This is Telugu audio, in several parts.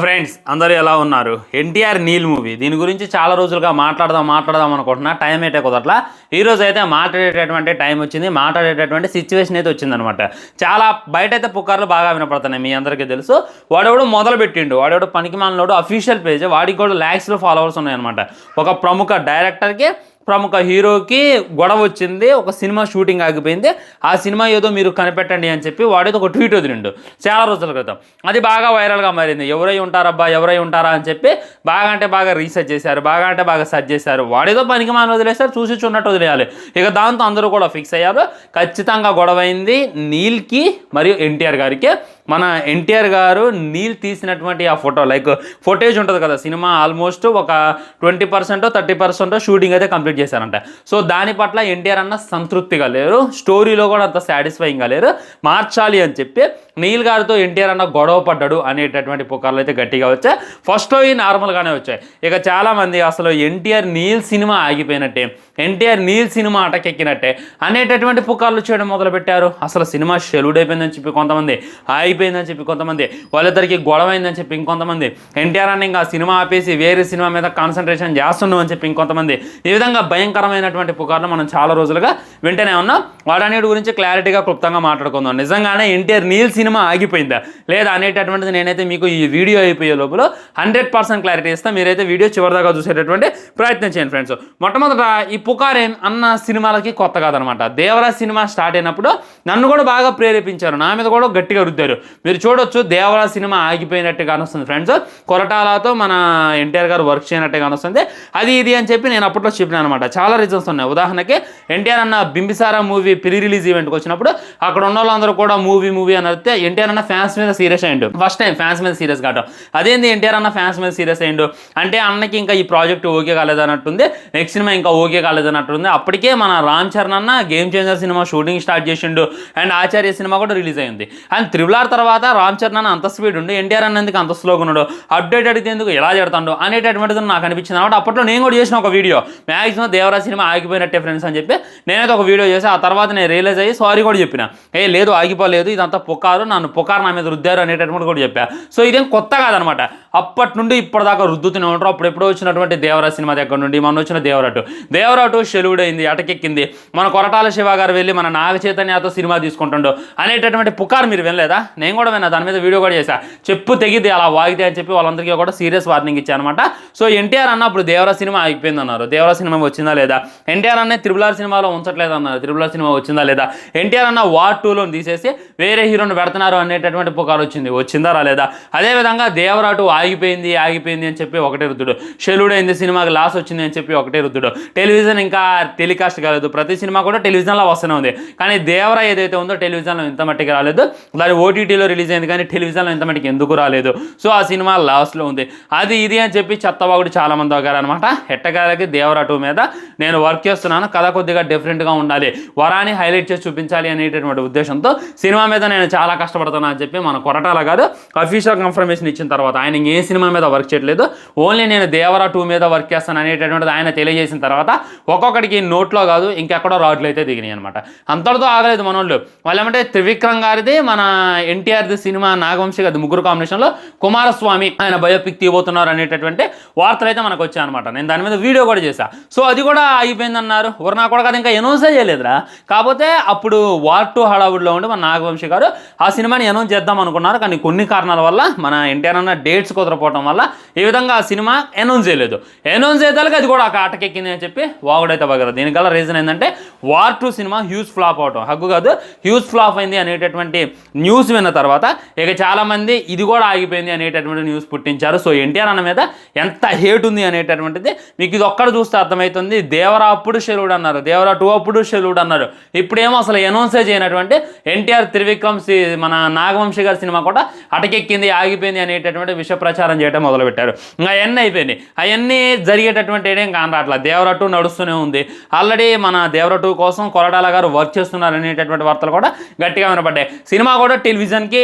ఫ్రెండ్స్ అందరూ ఎలా ఉన్నారు? ఎన్టీఆర్ నీల్ మూవీ దీని గురించి చాలా రోజులుగా మాట్లాడదాం అనుకుంటున్నా. టైం అయితే కుదరట్లా. ఈరోజు అయితే మాట్లాడేటటువంటి టైం వచ్చింది, మాట్లాడేటటువంటి సిచ్యువేషన్ అయితే వచ్చిందనమాట. చాలా బయట అయితే పుకార్లు బాగా వినపడుతున్నాయి, మీ అందరికీ తెలుసు. వాడెవడు మొదలు పెట్టిండు, వాడెవడు పనికిమాలినోడు అఫీషియల్ పేజ్, వాడికి కూడా ల్యాక్స్లో ఫాలోవర్స్ ఉన్నాయన్నమాట. ఒక ప్రముఖ డైరెక్టర్కి ప్రముఖ హీరోకి గొడవ వచ్చింది, ఒక సినిమా షూటింగ్ ఆగిపోయింది, ఆ సినిమా ఏదో మీరు కనిపెట్టండి అని చెప్పి వాడేదో ఒక ట్వీట్ వదిలిండు చాలా రోజుల క్రితం. అది బాగా వైరల్గా మారింది. ఎవరై ఉంటారా అని చెప్పి బాగా రీసెర్చ్ చేశారు, బాగా సెర్చ్ చేశారు. వాడేదో పనికి మాని వదిలేస్తారు, చూసి చూన్నట్టు వదిలేయాలి. ఇక దాంతో అందరూ కూడా ఫిక్స్ అయ్యారు. ఖచ్చితంగా గొడవ అయింది నీల్కి మరియు ఎన్టీఆర్ గారికి. మన ఎన్టీఆర్ గారు నీల్ తీసినటువంటి ఆ ఫోటో ఫుటేజ్ ఉంటుంది కదా, సినిమా ఆల్మోస్ట్ ఒక 20% 30% షూటింగ్ అయితే కంప్లీట్ చేశారంట. సో దాని పట్ల ఎన్టీఆర్ అన్న సంతృప్తిగా లేరు, స్టోరీలో కూడా అంత సాటిస్ఫైయింగ్గా లేరు. మార్చాలి అని చెప్పి నీల్ గారితో ఎన్టీఆర్ అన్న గొడవ పడ్డాడు అనేటటువంటి పుకార్లు అయితే గట్టిగా వచ్చాయి. ఫస్ట్లో ఈ నార్మల్గానే వచ్చాయి. ఇక చాలామంది అసలు ఎన్టీఆర్ నీల్ సినిమా ఆగిపోయినట్టే, ఎన్టీఆర్ నీల్ సినిమా అటకెక్కినట్టే అనేటటువంటి పుకార్లు చేయడం మొదలుపెట్టారు. అసలు సినిమా షెల్యూడ్ అయిపోయిందని చెప్పి కొంతమంది, అయిపోయిందని చెప్పి కొంతమంది, వాళ్ళిద్దరికి గొడవ అయిందని చెప్పి ఇంకొంతమంది, ఎన్టీఆర్ అన్న ఇంకా సినిమా ఆపేసి వేరే సినిమా మీద కాన్సన్ట్రేషన్ చేస్తున్నాం అని చెప్పి ఇంకొంతమంది. ఈ విధంగా భయంకరమైనటువంటి పుకార్లు మనం చాలా రోజులుగా వింటూనే ఉన్నాం. వాటన్నిటి గురించి క్లారిటీగా క్లుప్తంగా మాట్లాడుకుందాం. నిజంగానే ఎన్టీఆర్ నీల్ సినిమా ఆగిపోయిందా లేదా అనేటటువంటిది నేనైతే మీకు ఈ వీడియో అయిపోయే లోపల 100% క్లారిటీ ఇస్తాను. మీరైతే వీడియో చివరిదాకా చూసేటటువంటి ప్రయత్నం చేయండి ఫ్రెండ్స్. మొట్టమొదట ఈ పుకారేం అన్న సినిమాలకి కొత్త కాదనమాట. దేవరాజ్ సినిమా స్టార్ట్ అయినప్పుడు నన్ను కూడా బాగా ప్రేరేపించారు, నా మీద కూడా గట్టిగా రుద్దారు. మీరు చూడొచ్చు, దేవరాజ్ సినిమా ఆగిపోయినట్టుగా అనిస్తుంది ఫ్రెండ్స్. కొరటాలతో మన ఎన్టీఆర్ గారు వర్క్ చేయనట్టుగా అనిస్తుంది. అది ఇది అని చెప్పి నేను అప్పట్లో చెప్పిన అనమాట. చాలా రీజన్స్ ఉన్నాయి. ఉదాహరణకి ఎన్టీఆర్ అన్న బింబిసారా మూవీ ప్రీ రిలీజ్ ఈవెంట్కి వచ్చినప్పుడు అక్కడ ఉన్న వాళ్ళందరూ కూడా మూవీ అని అడిగితే ఎన్టీఆర్ అన్న ఫ్యాన్స్ మీద సీరియస్ అయ్యిండు. ఫస్ట్ టైం ఫ్యాన్స్ మీద సీరియస్ కావడం. అదేంది ఎన్టీఆర్ అన్న ఫ్యాన్స్ మీద సీరియస్ అయ్యిండు అంటే అన్నకి ఇంకా ఈ ప్రాజెక్ట్ ఓకే కాలేదన్నట్టుంది, నెక్స్ట్ సినిమా ఇంకా ఓకే కాలేదన్నట్టుంది. అప్పటికే మన రామ్ చరణ్ అన్న game changer cinema shooting start చేసిండు అండ్ ఆచార్య సినిమా కూడా రిలీజ్ అయింది. అండ్ త్రిబుల్ తర్వాత రామ్ చరణ్ అన్న అంత స్పీడ్ ఉండి ఎన్టీఆర్ అన్న ఎందుకు అంత స్లోగా ఉన్నాడు, అప్డేట్ అడిగితే ఎందుకు ఎలా చేస్తాడు అనేటటువంటిది నాకు అనిపించింది అనమాట. అప్పట్లో నేను కూడా చేసిన ఒక వీడియో, మ్యాక్సిమం దేవరాజ్ సినిమా ఆగిపోయినట్టే ఫ్రెండ్స్ అని చెప్పి నేనైతే ఒక వీడియో చేసి ఆ తర్వాత నేను రియలైజ్ అయ్యి సారీ కూడా చెప్పిన. లేదు ఆగిపోలేదు, ఇదంతా పుకారు, నన్ను పుకారు నా మీద రుద్దారు అనేటటువంటి కూడా చెప్పా. సో ఇదేం కొత్త కాదనమాట. అప్పటి నుండి ఇప్పటిదాకా రుద్దుతూనే ఉంటారు. అప్పుడెప్పుడో వచ్చినటువంటి దేవరాజ్ సినిమా దగ్గర నుండి మొన్న వచ్చిన దేవరాటు షెల్యూడ్ అయింది, అటకెక్కింది. మన కొరటాల శివ గారు వెళ్ళి మన నాగ చైతన్యతో సినిమా తీసుకుంటుండో అనేటటువంటి పుకారు మీరు వినలేదా? నేను కూడా విన్నా, దాని మీద వీడియో కూడా చేశా. చెప్పు తెగిద్ది అలా వాగితే అని చెప్పి వాళ్ళందరికీ కూడా సీరియస్ వార్నింగ్ ఇచ్చాను అనమాట. సో ఎన్టీఆర్ అన్న అప్పుడు దేవరాజ్ సినిమా ఆగిపోయింది అన్నారు. దేవరాజ్ సినిమా వచ్చిందా లేదా? ఎన్టీఆర్ అన్న త్రిబుల్ సినిమాలో ఉంచట్లేదు అన్నారు. త్రిబుల్ సినిమా వచ్చిందా లేదా? ఎన్టీఆర్ అన్న వార్ 2లో తీసేసి వేరే హీరోని పెడుతున్నారు అనేటటువంటి పుకారు వచ్చిందా రాలేదా? అదేవిధంగా దేవరాటు ఆగిపోయింది అని చెప్పి ఒకటే రుద్దుడు, షెల్యూడ్ అయింది సినిమాకి లాస్ వచ్చింది అని చెప్పి ఒకటే రుద్దుడు. టెలివిజన్ ఇంకా టెలికాస్ట్ కాలేదు, ప్రతి సినిమా కూడా టెలివిజన్లో వస్తూనే ఉంది. కానీ దేవరా ఏదైతే ఉందో టెలివిజన్లో ఇంత మట్టికి రాలేదు. దాని ఓటీటీలో రిలీజ్ అయింది కానీ టెలివిజన్లో ఇంత మట్టికి ఎందుకు రాలేదు? సో ఆ సినిమా లాస్ట్లో ఉంది. అది ఇది అని చెప్పి చెత్తవాగుడు చాలా మంది దగ్గర అనమాట. ఎట్టగాలకి దేవరా 2 మీద నేను వర్క్ చేస్తున్నాను, కథ కొద్దిగా డిఫరెంట్గా ఉండాలి, వరాన్ని హైలైట్ చేసి చూపించాలి అనేటటువంటి ఉద్దేశంతో సినిమా మీద నేను చాలా కష్టపడుతున్నా అని చెప్పి మన కొరటాల గారు అఫీషియల్ కన్ఫర్మేషన్ ఇచ్చిన తర్వాత ఆయన ఏ సినిమా మీద వర్క్ చేయట్లేదు, ఓన్లీ నేను దేవరా 2 మీద వర్క్ చేస్తాను అనేటటువంటిది ఆయన తెలియజేసిన తర్వాత ఒక్కొక్కడికి నోట్లో కాదు ఇంకెక్కడో రాడ్లు అయితే దిగినాయి అనమాట. అంతటితో ఆగలేదు మనోళ్ళు. వాళ్ళు ఏమంటే త్రివిక్రమ్ గారిది మన ఎన్టీఆర్ది సినిమా నాగవంశీ గారి ముగ్గురు కాంబినేషన్లో కుమారస్వామి ఆయన బయోపిక్ తీయబోతున్నారు అనేటటువంటి వార్తలు అయితే మనకు వచ్చాయి అనమాట. నేను దాని మీద వీడియో కూడా చేశా. సో అది కూడా అయిపోయిందన్నారు. నా కూడా కదా ఇంకా అనౌన్సే చేయలేదురా. కాకపోతే అప్పుడు వార్ 2 హడావుడిలో ఉండి మన నాగవంశీ గారు ఆ సినిమాని అనౌన్స్ చేద్దాం అనుకున్నారు. కానీ కొన్ని కారణాల వల్ల మన ఎన్టీఆర్ అన్న డేట్స్ కుదరపోవడం వల్ల ఈ విధంగా ఆ సినిమా అనౌన్స్ చేయలేదు. అనౌన్స్ చేయాలి అది కూడా ఆ ఆటకెక్కింది అని చెప్పి వాగుడైతే బాగా. దీనికల్లా రీజన్ ఏంటంటే వార్ 2 సినిమా హ్యూజ్ ఫ్లాప్ అవటం, హగ్గు కాదు హ్యూజ్ ఫ్లాప్ అయింది అనేటటువంటి న్యూస్ విన్న తర్వాత ఇక చాలామంది ఇది కూడా ఆగిపోయింది అనేటటువంటి న్యూస్ పుట్టించారు. సో ఎన్టీఆర్ అన్న మీద ఎంత హేట్ ఉంది అనేటటువంటిది మీకు ఇది ఒక్కడ చూస్తే అర్థమవుతుంది. దేవరా అప్పుడు షెల్యూడ్ అన్నారు, దేవరా 2 అప్పుడు షెల్యూడ్ అన్నారు. ఇప్పుడేమో అసలు అనౌన్సే చేయనటువంటి ఎన్టీఆర్ త్రివిక్రమ్ మన నాగవంశీ గారి సినిమా కూడా అటకెక్కింది, ఆగిపోయింది అనేటటువంటి విష ప్రచారం చేయడం మొదలుపెట్టారు. ఇంకా అవన్నీ అయిపోయింది. అవన్నీ జరిగేటటువంటి ఏం కాని అట్లా దేవరా 2 నడుస్తూనే ఉంది. ఆల్రెడీ మన దేవరా 2 కోసం కొరటాల గారు వర్క్ చేస్తున్నారు అనేటటువంటి వార్తలు కూడా గట్టిగా వినపడ్డాయి. సినిమా కూడా టెలివిజన్కి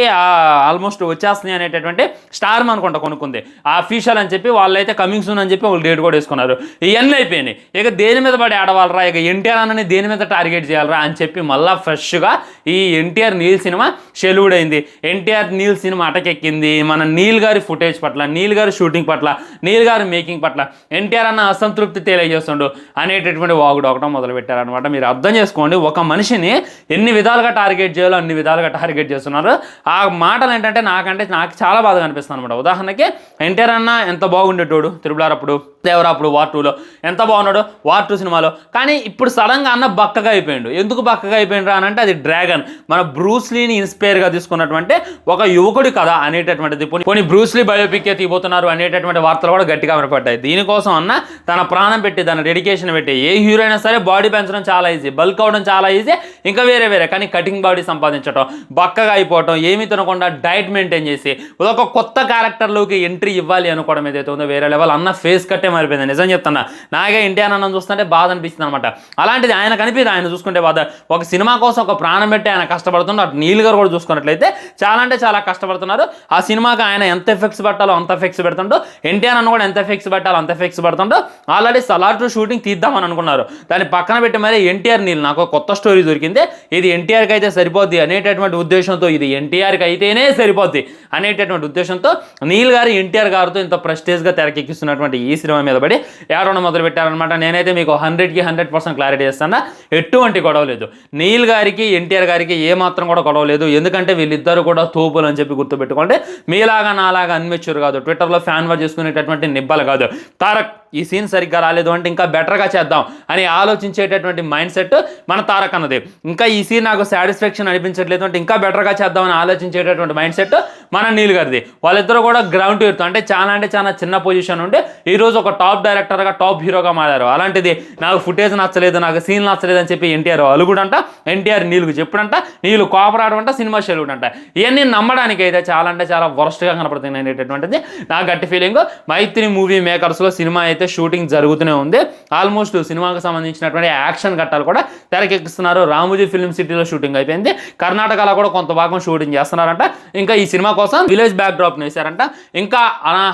ఆల్మోస్ట్ వచ్చేస్తుంది అనేటటువంటి స్టార్ అనుకుంటా కొనుక్కుంది ఆ అఫీషియల్ అని చెప్పి, వాళ్ళైతే కమింగ్ సూన్ అని చెప్పి వాళ్ళు డేట్ కూడా వేసుకున్నారు. ఇవన్నీ అయిపోయినాయి. ఇక దేని మీద పడి ఆడవాళ్ళరా, ఇక ఎన్టీఆర్ అన్నని దేని మీద టార్గెట్ చేయాలరా అని చెప్పి మళ్ళీ ఫ్రెష్గా ఈ ఎన్టీఆర్ నీల్ సినిమా షెల్యూడ్ అయింది, ఎన్టీఆర్ నీల్ సినిమా అటకెక్కింది, మన నీల్ గారి ఫుటేజ్ ఇమేజ్ పట్ల, నీల్ గారు షూటింగ్ పట్ల, నీల్ గారు మేకింగ్ పట్ల ఎన్టీఆర్ అన్న అసంతృప్తి తెలియజేస్తుండు అనేటటువంటి వాగుడు ఒకటం మొదలు పెట్టారనమాట. మీరు అర్థం చేసుకోండి, ఒక మనిషిని ఎన్ని విధాలుగా టార్గెట్ చేయాలో అన్ని విధాలుగా టార్గెట్ చేస్తున్నారు. ఆ మాటలు ఏంటంటే నాకు చాలా బాధగా అనిపిస్తుంది అనమాట. ఉదాహరణకి ఎన్టీఆర్ అన్న ఎంత బాగుండేటోడు త్రిబుల్ అప్పుడు, దేవరా అప్పుడు వార్ 2లో ఎంత బాగున్నాడు, వార్ 2 సినిమాలో. కానీ ఇప్పుడు సడన్గా అన్న బక్కగా అయిపోయాడు. ఎందుకు బక్కగా అయిపోయిండ్రా అని అంటే అది డ్రాగన్, మన బ్రూస్లీని ఇన్స్పైర్గా తీసుకున్నటువంటి ఒక యువకుడి కథ అనేటటువంటిది. కొన్ని బ్రూస్లీ బయోపిక్కే తీయబోతున్నారు అనేటటువంటి వార్తలు కూడా గట్టిగా వినపడ్డాయి. దీనికోసం అన్న తన ప్రాణం పెట్టి, తన డెడికేషన్ పెట్టి, ఏ హీరో అయినా సరే బాడీ పెంచడం చాలా ఈజీ, బల్క్ అవడం చాలా ఈజీ, ఇంకా వేరే కానీ కటింగ్ బాడీ సంపాదించడం, బక్కగా అయిపోవటం, ఏమీ తినకుండా డైట్ మెయింటైన్ చేసి ఒక కొత్త క్యారెక్టర్లోకి ఎంట్రీ ఇవ్వాలి అనుకోవడం ఏదైతే ఉందో వేరే లెవెల్. అన్న ఫేస్ కట్టే మారిపోయింది. నిజం చెప్తున్నా, నాకే ఎన్టీఆర్ అన్నం చూస్తుంటే బాధ అనిపిస్తుంది అనమాట. అలాంటిది ఆయన కనిపిది, ఆయన చూసుకుంటే బాధ. ఒక సినిమా కోసం ఒక ప్రాణం పెట్టి ఆయన కష్టపడుతున్నారు. అటు నీల్ గారు కూడా చూసుకున్నట్లయితే చాలా అంటే చాలా కష్టపడుతున్నారు. ఆ సినిమాకి ఆయన ఎంత ఎఫెక్ట్స్ పెట్టాలో అంత ఎఫెక్ట్స్ పెడుతుంటో, ఎన్టీఆర్ అన్న కూడా ఎంత ఎఫెక్ట్స్ పెట్టాలో అంత ఎఫెక్ట్స్ పెడుతుంటో. ఆల్రెడీ సలార్ 2 షూటింగ్ తీద్దామని అనుకున్నారు. దాన్ని పక్కన పెట్టి మరి ఎన్టీఆర్ నీల్ నాకు కొత్త స్టోరీ దొరికింది, ఇది ఎన్టీఆర్కి అయితే సరిపోద్ది అనేటటువంటి ఉద్దేశంతో, ఇది ఎన్టీఆర్కి అయితేనే సరిపోద్ది అనేటటువంటి ఉద్దేశంతో నీల్ గారు ఎన్టీఆర్ గారితో ఇంత ప్రెస్టేజ్గా తెరకెక్కిస్తున్నటువంటి ఈ సినిమా మీద పడి ఏడవడం మొదలు పెట్టారనమాట. నేనైతే మీకు 100కి 100% క్లారిటీ చేస్తాను, ఎటువంటి గొడవ లేదు. నీల్ గారికి ఎన్టీఆర్ గారికి ఏమాత్రం కూడా గొడవ లేదు. ఎందుకంటే వీళ్ళిద్దరు కూడా తోపులు అని చెప్పి గుర్తుపెట్టుకోండి. మీలాగా నాలాగా అన్మెచ్యూర్ కాదు, ట్విట్టర్లో ఫ్యాన్ వార్ చేసుకునేటటువంటి నిబ్బలు కాదు. తారక్ ఈ సీన్ సరిగ్గా రాలేదు అంటే ఇంకా బెటర్గా చేద్దాం అని ఆలోచించేటటువంటి మైండ్ సెట్ మన తారక్ అన్నది. ఇంకా ఈ సీన్ నాకు సాటిస్ఫాక్షన్ అనిపించట్లేదు అంటే ఇంకా బెటర్గా చేద్దామని ఆలోచించేటటువంటి మైండ్ సెట్ మన నీల్ గారిది. వాళ్ళిద్దరూ కూడా గ్రౌండ్ టు అంటే చాలా చిన్న పొజిషన్ ఉండి ఈరోజు ఒక టాప్ డైరెక్టర్గా, టాప్ హీరోగా మారారు. అలాంటిది నాకు ఫుటేజ్ నచ్చలేదు, నాకు సీన్ నచ్చలేదు అని చెప్పి ఎన్టీఆర్ అలుగుడంట, ఎన్టీఆర్ నీళ్ళకు చెప్పుడంట, నీళ్ళు కోపరాడమంట, సినిమా షెలుడంట. ఇవన్నీ నమ్మడానికి అయితే చాలా వరస్ట్గా కనపడుతుంది అనేటటువంటిది నా గట్టి ఫీలింగ్. మైత్రి మూవీ మేకర్స్లో సినిమా అయితే షూటింగ్ జరుగుతూనే ఉంది. ఆల్మోస్ట్ సినిమాకి సంబంధించినటువంటి యాక్షన్ ఘట్టాలు కూడా తెరకెక్కిస్తున్నారు. రామోజీ ఫిల్మ్ సిటీలో షూటింగ్ అయిపోయింది. కర్ణాటకలో కూడా కొంత భాగం షూటింగ్ చేస్తున్నారంట. ఇంకా ఈ సినిమా కోసం విలేజ్ బ్యాక్ డ్రాప్ వేశారంట. ఇంకా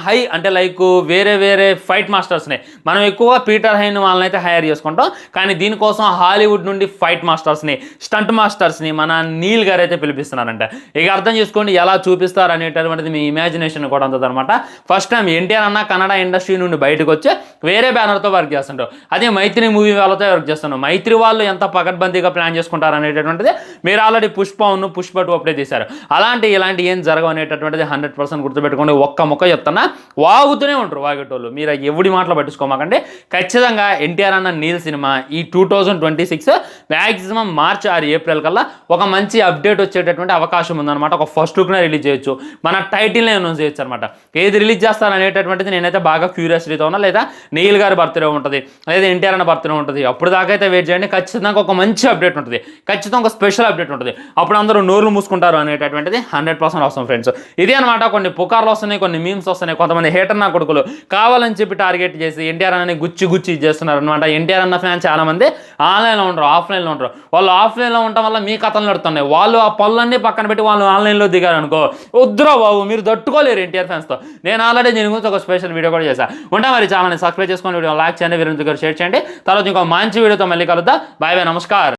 హై అంటే లైక్ వేరే ఫైట్ మాస్టర్స్ని మనం ఎక్కువగా పీటర్ హైన్ వాళ్ళని అయితే హైర్ చేసుకుంటాం. కానీ దీనికోసం హాలీవుడ్ నుండి ఫైట్ మాస్టర్స్ని, స్టంట్ మాస్టర్స్ని మన నీల్ గారు అయితే పిలిపిస్తున్నారంట. ఇక అర్థం చేసుకోండి ఎలా చూపిస్తారు అనేటటువంటిది మీ ఇమాజినేషన్ కూడా ఉంటుంది అనమాట. ఫస్ట్ టైం ఎన్టీఆర్ అన్న కన్నడ ఇండస్ట్రీ నుండి బయటకు వచ్చి వేరే బ్యానర్తో వర్క్ చేస్తుంటారు. అదే మైత్రి మూవీ వాళ్ళతో వర్క్ చేస్తున్నాం. మైత్రి వాళ్ళు ఎంత పకడ్బందీగా ప్లాన్ చేసుకుంటారు అనేటటువంటిది మీరు ఆల్రెడీ పుష్ప 2 అప్పుడే తీశారు. ఇలాంటి ఏం జరగవు అనేటటువంటిది 100% గుర్తుపెట్టుకోండి. ఒక్క మొక్క చెప్తున్నా, వాగుతూనే ఉంటారు వాగేటోళ్ళు. మీరు ఎవడి మాటలు పట్టించుకోమాకండి. ఖచ్చితంగా ఎన్టీఆర్ అన్న నీల్ సినిమా ఈ 2026 మ్యాక్సిమం మార్చ్ ఆర్ ఏప్రిల్ కల్లా ఒక మంచి అప్డేట్ వచ్చేటటువంటి అవకాశం ఉందన్నమాట. ఒక ఫస్ట్ లుక్నే రిలీజ్ చేయొచ్చు, మన టైటిల్నే అనౌన్స్ చేయొచ్చు అనమాట. ఏది రిలీజ్ చేస్తారు అనేటటువంటిది నేనైతే బాగా క్యూరియాసిటీతో ఉన్నా. లేదా నీల్ గారి బర్త్డే ఉంటుంది, లేదా ఎన్టీఆర్ అన్న బర్త్డే ఉంటుంది. అప్పుడు దాకా అయితే వెయిట్ చేయండి. ఖచ్చితంగా ఒక మంచి అప్డేట్ ఉంటుంది, ఖచ్చితంగా ఒక స్పెషల్ అప్డేట్ ఉంటుంది. అప్పుడు అందరూ నోర్లు మూసుకుంటారు అనేటటువంటిది 100% అవసరం ఫ్రెండ్స్. ఇదే అనమాట. కొన్ని పుకార్లు వస్తున్నాయి, కొన్ని మీమ్స్ వస్తున్నాయి. కొంతమంది హేటర్ నా కొడుకులు కావాలని చెప్పి టార్గెట్ చేసి ఎన్టీఆర్ అన్నని గుచ్చి చేస్తున్నారు అనమాట. ఎన్టీఆర్ అన్న ఫ్యాన్ చాలా మంది ఆన్లైన్లో ఉంటారు, ఆఫ్లైన్లో ఉంటారు. వాళ్ళు ఆఫ్లైన్లో ఉండటం వల్ల మీ కథలు నడుతున్నాయి. వాళ్ళు ఆ పనులన్నీ పక్కన పెట్టి వాళ్ళు ఆన్లైన్లో దిగారు అనుకో, వద్దురా బాబు, మీరు తట్టుకోలేరు ఎన్టీఆర్ ఫ్యాన్స్తో. నేను ఆల్రెడీ దీని గురించి ఒక స్పెషల్ వీడియో కూడా చేశాను. ఉంటా మరి ఛానల్ని సబ్స్క్రైబ్ చేసుకొని వీడియో లైక్ చేయండి, వీరంతో షేర్ చేయండి. తర్వాత ఇంకో మంచి వీడియోతో మళ్ళీ కలుద్దాం. బాయ్ నమస్కారం.